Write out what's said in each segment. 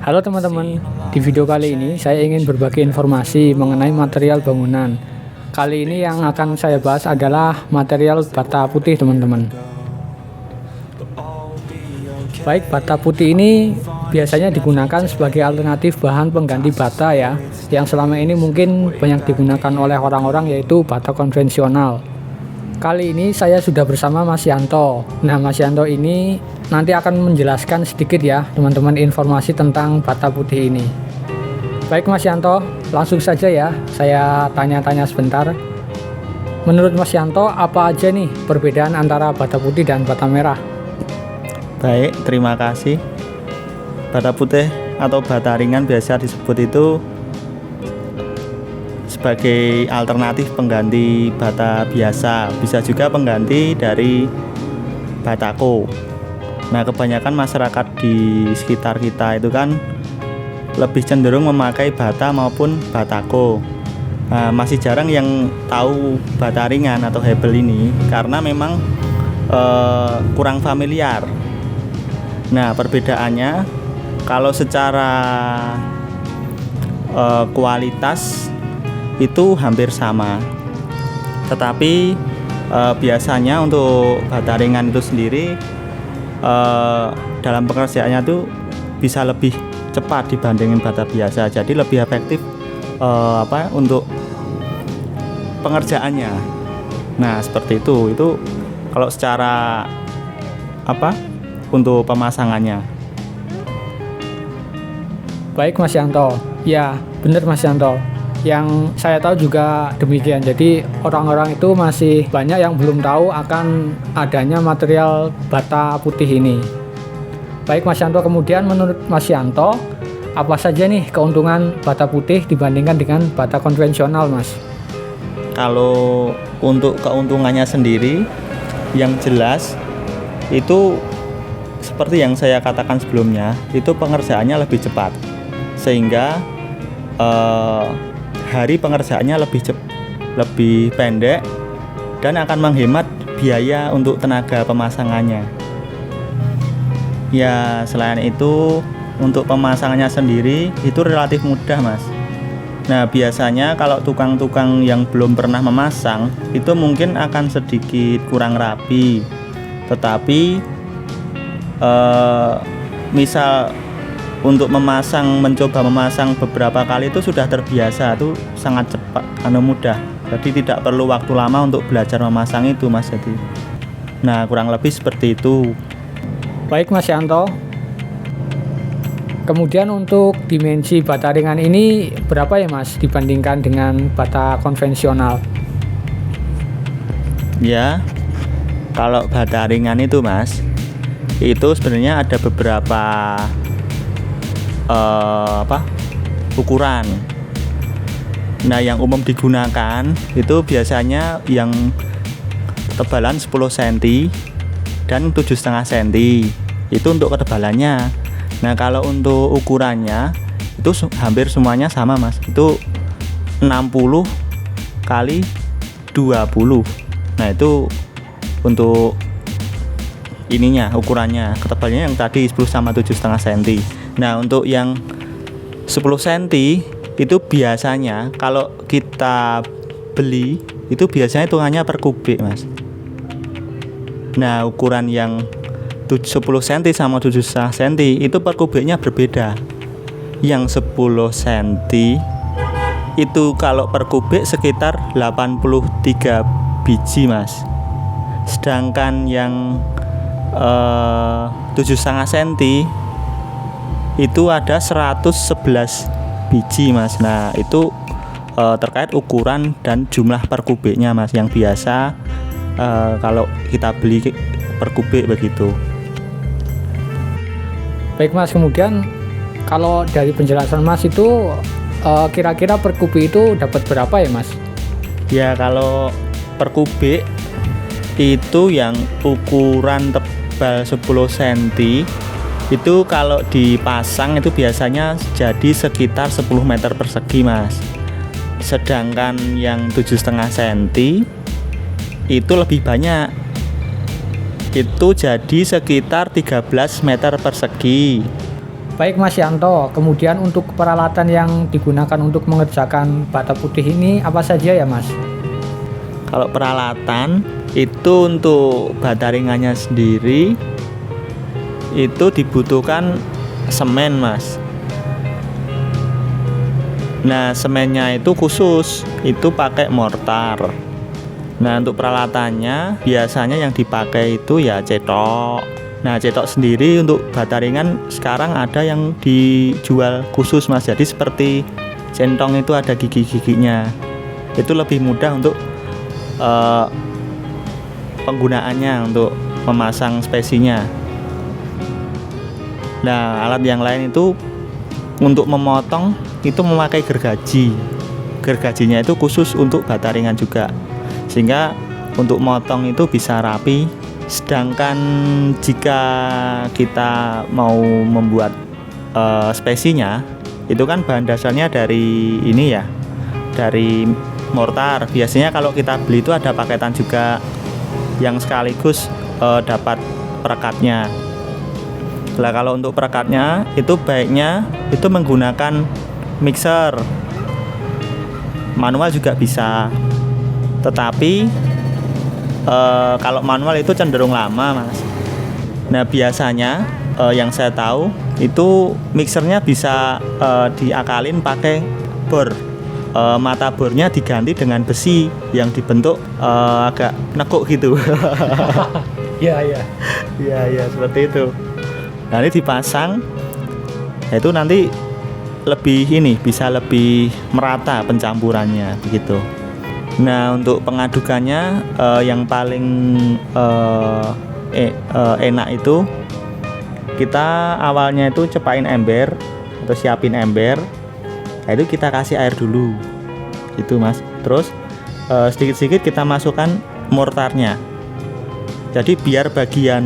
Halo teman-teman, di video kali ini saya ingin berbagi informasi mengenai material bangunan. Kali ini yang akan saya bahas adalah material bata putih teman-teman. Baik, bata putih ini biasanya digunakan sebagai alternatif bahan pengganti bata ya, yang selama ini mungkin banyak digunakan oleh orang-orang yaitu bata konvensional. Kali ini saya sudah bersama Mas Yanto. Nah, Mas Yanto ini nanti akan menjelaskan sedikit ya teman-teman informasi tentang bata putih ini. Baik Mas Yanto, langsung saja ya saya tanya-tanya sebentar. Menurut Mas Yanto, apa aja nih perbedaan antara bata putih dan bata merah? Baik, terima kasih. Bata putih atau bata ringan biasa disebut itu sebagai alternatif pengganti bata biasa, bisa juga pengganti dari batako. Nah, kebanyakan masyarakat di sekitar kita itu kan lebih cenderung memakai bata maupun batako. Nah, masih jarang yang tahu bata ringan atau hebel ini karena memang kurang familiar. Nah, perbedaannya kalau secara kualitas itu hampir sama, tetapi biasanya untuk bata ringan itu sendiri dalam pengerjaannya tuh bisa lebih cepat dibandingin bata biasa, jadi lebih efektif untuk pengerjaannya. Nah, seperti itu kalau secara untuk pemasangannya. Baik Mas Yanto, ya benar Mas Yanto. Yang saya tahu juga demikian. Jadi orang-orang itu masih banyak yang belum tahu akan adanya material bata putih ini. Baik Mas Yanto, kemudian menurut Mas Yanto, apa saja nih keuntungan bata putih dibandingkan dengan bata konvensional, Mas? Kalau untuk keuntungannya sendiri, yang jelas itu seperti yang saya katakan sebelumnya, itu pengerjaannya lebih cepat, sehingga hari pengerjaannya lebih pendek dan akan menghemat biaya untuk tenaga pemasangannya. Ya, selain itu untuk pemasangannya sendiri itu relatif mudah, Mas. Nah, biasanya kalau tukang-tukang yang belum pernah memasang itu mungkin akan sedikit kurang rapi. Tetapi misal untuk mencoba memasang beberapa kali itu sudah terbiasa, itu sangat cepat, mudah. Jadi tidak perlu waktu lama untuk belajar memasang itu, Mas. Jadi, nah kurang lebih seperti itu. Baik Mas Yanto. Kemudian untuk dimensi bata ringan ini berapa ya Mas dibandingkan dengan bata konvensional? Ya, kalau bata ringan itu, Mas, itu sebenarnya ada beberapa ukuran. Nah, yang umum digunakan itu biasanya yang ketebalan 10 cm dan 7,5 cm. Itu untuk ketebalannya. Nah, kalau untuk ukurannya itu hampir semuanya sama, Mas. Itu 60 kali 20. Nah, itu untuk ininya, ukurannya, ketebalannya yang tadi 10 sama 7,5 cm. Nah, untuk yang 10 cm itu biasanya kalau kita beli itu biasanya hitungannya per kubik, Mas. Nah, ukuran yang 10 cm sama 7,5 cm itu per kubiknya berbeda. Yang 10 cm itu kalau per kubik sekitar 83 biji, Mas. Sedangkan yang 7,5 cm itu ada 111 biji, Mas. Nah, itu terkait ukuran dan jumlah per kubiknya, Mas, yang biasa kalau kita beli per kubik begitu. Baik Mas, kemudian kalau dari penjelasan Mas itu kira-kira per kubik itu dapat berapa ya Mas? Ya, kalau per kubik itu yang ukuran tebal 10 cm itu kalau dipasang itu biasanya jadi sekitar 10 meter persegi, Mas. Sedangkan yang 7,5 cm itu lebih banyak, itu jadi sekitar 13 meter persegi. Baik Mas Yanto, kemudian untuk peralatan yang digunakan untuk mengerjakan bata putih ini apa saja ya Mas? Kalau peralatan itu untuk bata ringannya sendiri itu dibutuhkan semen Mas. Nah semennya itu khusus, itu pakai mortar. Nah untuk peralatannya biasanya yang dipakai itu ya cetok. Nah cetok sendiri untuk bata ringan sekarang ada yang dijual khusus Mas. Jadi seperti centong itu ada gigi-giginya. Itu lebih mudah untuk penggunaannya untuk memasang spesinya. Nah alat yang lain itu untuk memotong itu memakai gergaji. Gergajinya itu khusus untuk bata ringan juga, sehingga untuk motong itu bisa rapi. Sedangkan jika kita mau membuat spesinya itu kan bahan dasarnya dari ini ya, dari mortar. Biasanya kalau kita beli itu ada paketan juga yang sekaligus dapat perekatnya. Nah kalau untuk perekatnya itu baiknya itu menggunakan mixer. Manual juga bisa, tetapi kalau manual itu cenderung lama Mas. Nah biasanya yang saya tahu itu mixernya bisa diakalin pakai bor. Mata bornya diganti dengan besi yang dibentuk agak nekuk gitu. Iya seperti itu. Nah ini dipasang, itu nanti bisa lebih merata pencampurannya begitu. Nah untuk pengadukannya yang paling enak itu kita awalnya itu cepain ember atau siapin ember. Nah, itu kita kasih air dulu gitu Mas. Terus sedikit-sedikit kita masukkan mortarnya. Jadi biar bagian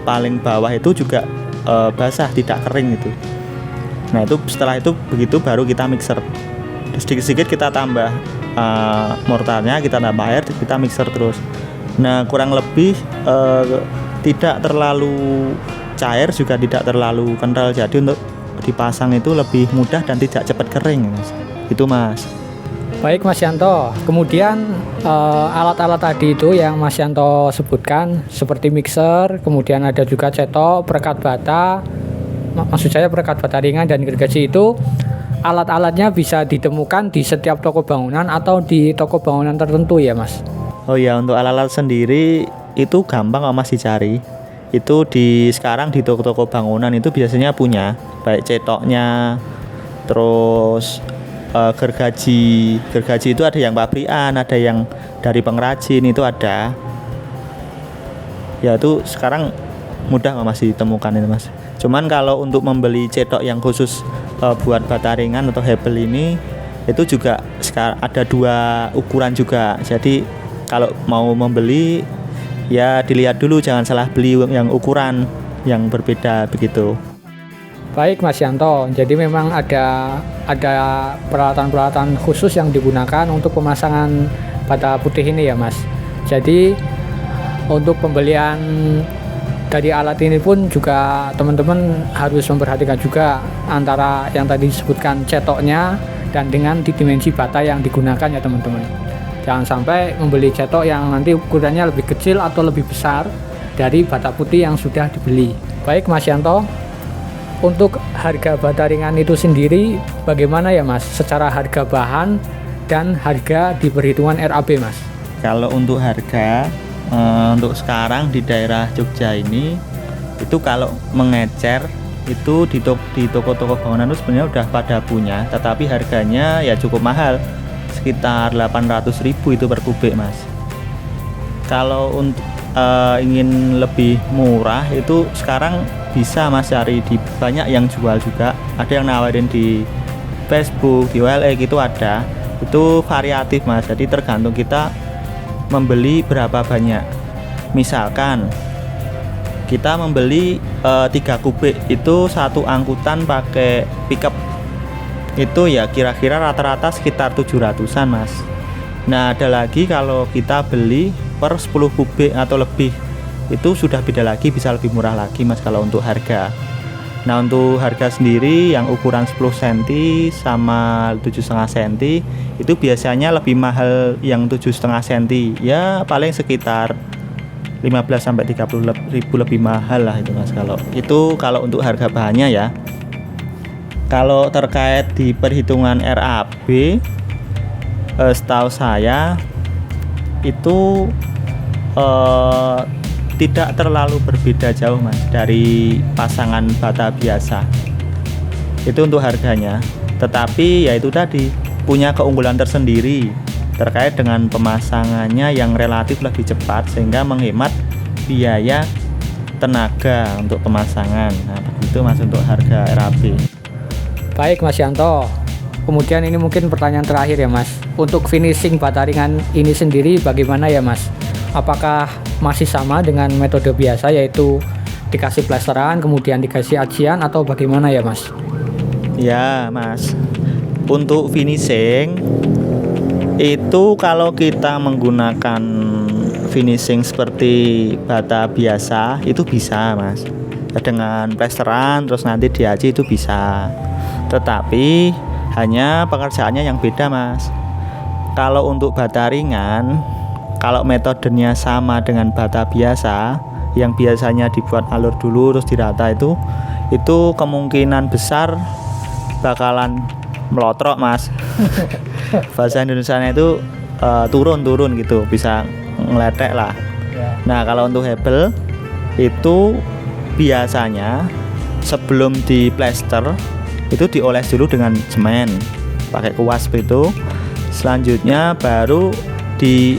paling bawah itu juga basah, tidak kering gitu. Nah itu setelah itu begitu baru kita mixer. Sedikit-sedikit kita tambah mortarnya, kita tambah air, kita mixer terus. Nah kurang lebih tidak terlalu cair juga tidak terlalu kental. Jadi untuk dipasang itu lebih mudah dan tidak cepat kering Mas. Itu Mas. Baik Mas Yanto, kemudian alat-alat tadi itu yang Mas Yanto sebutkan seperti mixer, kemudian ada juga cetok, perekat bata, maksud saya perekat bata ringan dan gergaji itu alat-alatnya bisa ditemukan di setiap toko bangunan atau di toko bangunan tertentu ya Mas? Oh ya untuk alat-alat sendiri itu gampang kok Mas dicari. Itu sekarang di toko-toko bangunan itu biasanya punya baik cetoknya, terus gergaji itu ada yang pabrikan, ada yang dari pengrajin itu ada. Ya itu sekarang mudah Mas ditemukan itu Mas. Cuman kalau untuk membeli cetok yang khusus buat bata ringan atau hebel ini itu juga sekarang ada 2 ukuran juga. Jadi kalau mau membeli ya dilihat dulu, jangan salah beli yang ukuran yang berbeda begitu. Baik Mas Yanto, jadi memang ada peralatan-peralatan khusus yang digunakan untuk pemasangan bata putih ini ya Mas. Jadi untuk pembelian dari alat ini pun juga teman-teman harus memperhatikan juga antara yang tadi disebutkan cetoknya dan dengan dimensi bata yang digunakan ya teman-teman. Jangan sampai membeli cetok yang nanti ukurannya lebih kecil atau lebih besar dari bata putih yang sudah dibeli. Baik Mas Yanto, untuk harga bata ringan itu sendiri bagaimana ya Mas? Secara harga bahan dan harga di perhitungan RAB Mas? Kalau untuk harga untuk sekarang di daerah Jogja ini itu kalau mengecer itu di toko-toko bangunan itu sebenarnya udah pada punya, tetapi harganya ya cukup mahal, sekitar 800.000 itu per kubik Mas. Kalau untuk ingin lebih murah itu sekarang bisa Mas cari di banyak yang jual juga, ada yang nawarin di Facebook, di OLX itu ada, itu variatif Mas. Jadi tergantung kita membeli berapa banyak. Misalkan kita membeli 3 kubik itu satu angkutan pakai pickup itu ya kira-kira rata-rata sekitar 700-an Mas. Nah ada lagi kalau kita beli per 10 kubik atau lebih itu sudah beda lagi, bisa lebih murah lagi Mas kalau untuk harga. Nah untuk harga sendiri yang ukuran 10 cm sama 7,5 cm itu biasanya lebih mahal yang 7,5 cm, ya paling sekitar 15 sampai 30 ribu lebih mahal lah itu Mas. Kalau untuk harga bahannya ya. Kalau terkait di perhitungan RAB, setahu saya itu tidak terlalu berbeda jauh Mas dari pasangan bata biasa. Itu untuk harganya. Tetapi ya itu tadi punya keunggulan tersendiri terkait dengan pemasangannya yang relatif lebih cepat sehingga menghemat biaya tenaga untuk pemasangan. Nah, begitu Mas untuk harga RAB. Baik Mas Yanto, kemudian ini mungkin pertanyaan terakhir ya Mas. Untuk finishing bata ringan ini sendiri bagaimana ya Mas? Apakah masih sama dengan metode biasa, yaitu dikasih plesteran kemudian dikasih ajian, atau bagaimana ya Mas? Ya Mas, untuk finishing itu kalau kita menggunakan finishing seperti bata biasa itu bisa Mas, dengan plesteran terus nanti diaji itu bisa. Tetapi hanya pengerjaannya yang beda Mas. Kalau untuk bata ringan, kalau metodenya sama dengan bata biasa yang biasanya dibuat alur dulu terus dirata, itu kemungkinan besar bakalan melotrok Mas. Bahasa Indonesianya itu turun gitu, bisa ngeletek lah. Nah kalau untuk hebel itu biasanya sebelum di plester itu dioles dulu dengan semen pakai kuas itu. Selanjutnya baru di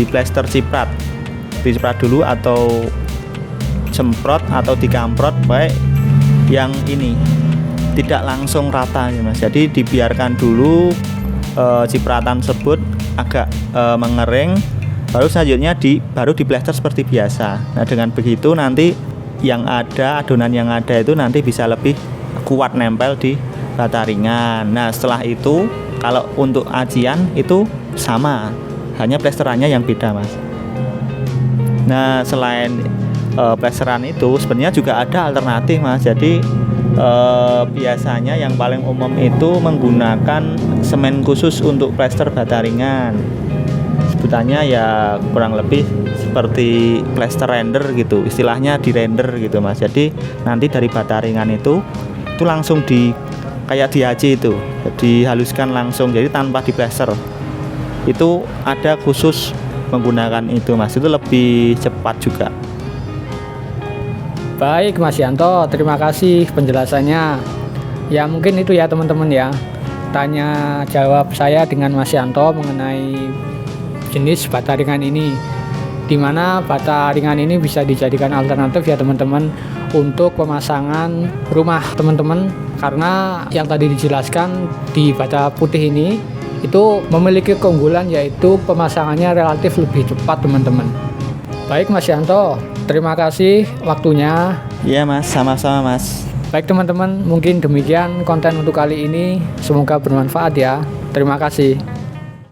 plester ciprat dulu atau semprot atau dikamprot, baik yang ini tidak langsung rata ya Mas. Jadi dibiarkan dulu cipratan tersebut agak mengering, baru selanjutnya baru di plester seperti biasa. Nah dengan begitu nanti adonan yang ada itu nanti bisa lebih kuat nempel di bata ringan. Nah setelah itu kalau untuk ajian itu sama, hanya plesterannya yang beda Mas. Nah selain plesteran itu sebenarnya juga ada alternatif Mas. Jadi biasanya yang paling umum itu menggunakan semen khusus untuk plester bata ringan. Sebutannya ya kurang lebih seperti plester render gitu, istilahnya di render gitu Mas. Jadi nanti dari bata ringan itu langsung kayak diaji itu, dihaluskan langsung, jadi tanpa di plester. Itu ada khusus menggunakan itu Mas, itu lebih cepat juga. Baik Mas Yanto, terima kasih penjelasannya. Ya mungkin itu ya teman-teman ya, tanya jawab saya dengan Mas Yanto mengenai jenis bata ringan ini, dimana bata ringan ini bisa dijadikan alternatif ya teman-teman untuk pemasangan rumah teman-teman, karena yang tadi dijelaskan di bata putih ini itu memiliki keunggulan, yaitu pemasangannya relatif lebih cepat teman-teman. Baik Mas Yanto, terima kasih waktunya. Iya Mas, sama-sama Mas. Baik teman-teman, mungkin demikian konten untuk kali ini, semoga bermanfaat ya. Terima kasih.